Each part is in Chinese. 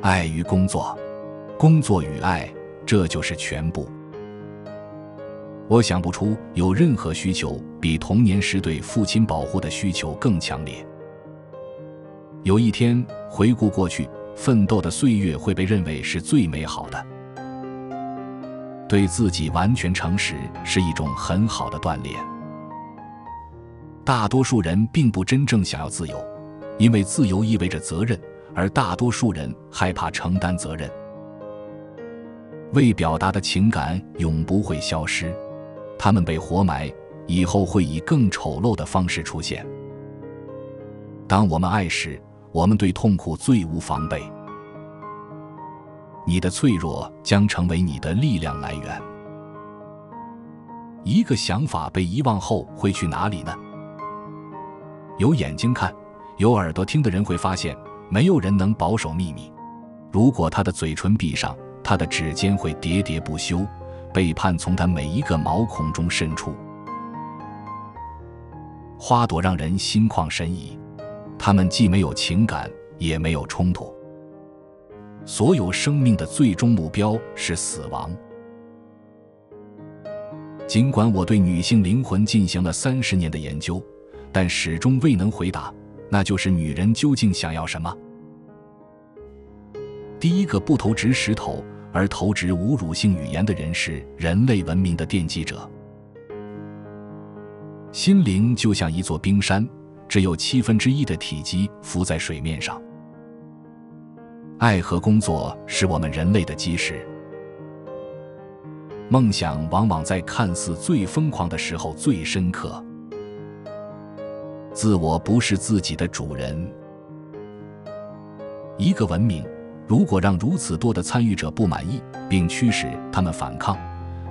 爱与工作，工作与爱，这就是全部。我想不出有任何需求比童年时对父亲保护的需求更强烈。有一天回顾过去，奋斗的岁月会被认为是最美好的。对自己完全诚实是一种很好的锻炼。大多数人并不真正想要自由，因为自由意味着责任，而大多数人害怕承担责任。未表达的情感永不会消失，它们被活埋，以后会以更丑陋的方式出现。当我们爱时，我们对痛苦最无防备。你的脆弱将成为你的力量来源。一个想法被遗忘后会去哪里呢？有眼睛看，有耳朵听的人会发现，没有人能保守秘密。如果他的嘴唇闭上，他的指尖会喋喋不休，背叛从他每一个毛孔中渗出。花朵让人心旷神怡，它们既没有情感，也没有冲突。所有生命的最终目标是死亡。尽管我对女性灵魂进行了30年的研究，但始终未能回答，那就是女人究竟想要什么。第一个不投掷石头而投掷侮辱性语言的人是人类文明的奠基者。心灵就像一座冰山，只有1/7的体积浮在水面上。爱和工作是我们人类的基石。梦想往往在看似最疯狂的时候最深刻。自我不是自己的主人。一个文明如果让如此多的参与者不满意，并驱使他们反抗，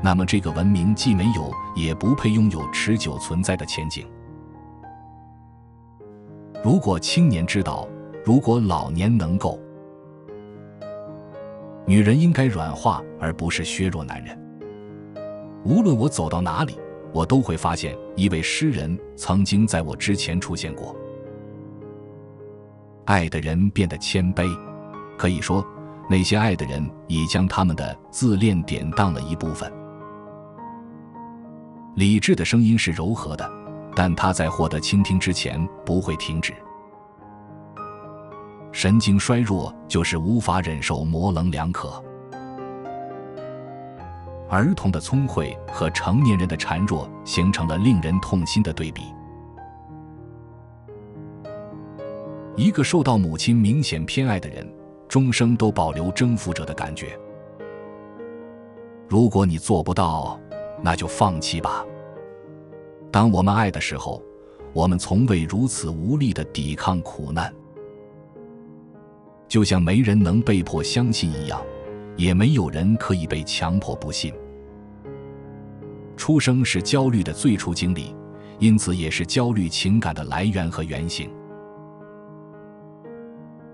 那么这个文明既没有，也不配拥有持久存在的前景。如果青年知道，如果老年能够，女人应该软化而不是削弱男人。无论我走到哪里，我都会发现一位诗人曾经在我之前出现过。爱的人变得谦卑，可以说那些爱的人已将他们的自恋典当了一部分。理智的声音是柔和的，但它在获得倾听之前不会停止。神经衰弱就是无法忍受模棱两可。儿童的聪慧和成年人的孱弱形成了令人痛心的对比。一个受到母亲明显偏爱的人，终生都保留征服者的感觉。如果你做不到，那就放弃吧。当我们爱的时候，我们从未如此无力地抵抗苦难。就像没人能被迫相信一样，也没有人可以被强迫不信。出生是焦虑的最初经历，因此也是焦虑情感的来源和原型。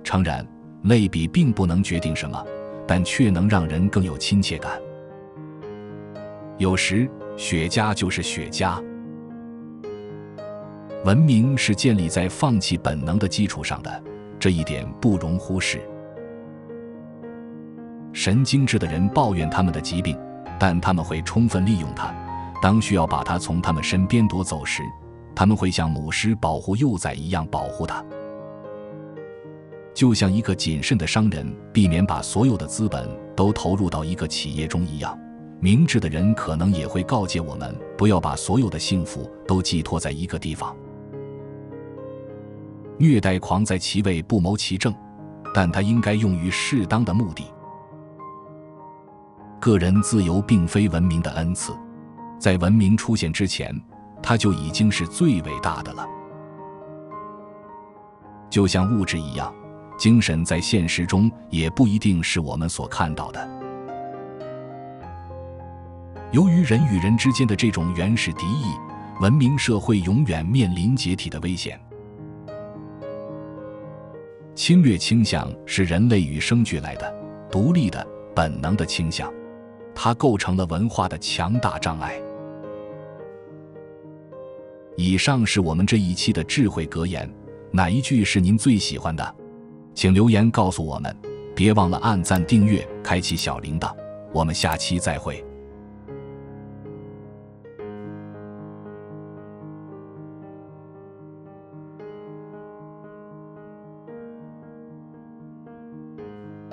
诚然，类比并不能决定什么，但却能让人更有亲切感。有时，雪茄就是雪茄。文明是建立在放弃本能的基础上的，这一点不容忽视。神经质的人抱怨他们的疾病，但他们会充分利用它。当需要把它从他们身边夺走时，他们会像母狮保护幼崽一样保护它。就像一个谨慎的商人避免把所有的资本都投入到一个企业中一样，明智的人可能也会告诫我们，不要把所有的幸福都寄托在一个地方。虐待狂在其位不谋其政，但它应该用于适当的目的。个人自由并非文明的恩赐，在文明出现之前，它就已经是最伟大的了。就像物质一样，精神在现实中也不一定是我们所看到的。由于人与人之间的这种原始敌意，文明社会永远面临解体的危险。侵略倾向是人类与生俱来的、独立的、本能的倾向，它构成了文化的强大障碍。以上是我们这一期的智慧格言，哪一句是您最喜欢的？请留言告诉我们，别忘了按赞、订阅、开启小铃铛。我们下期再会。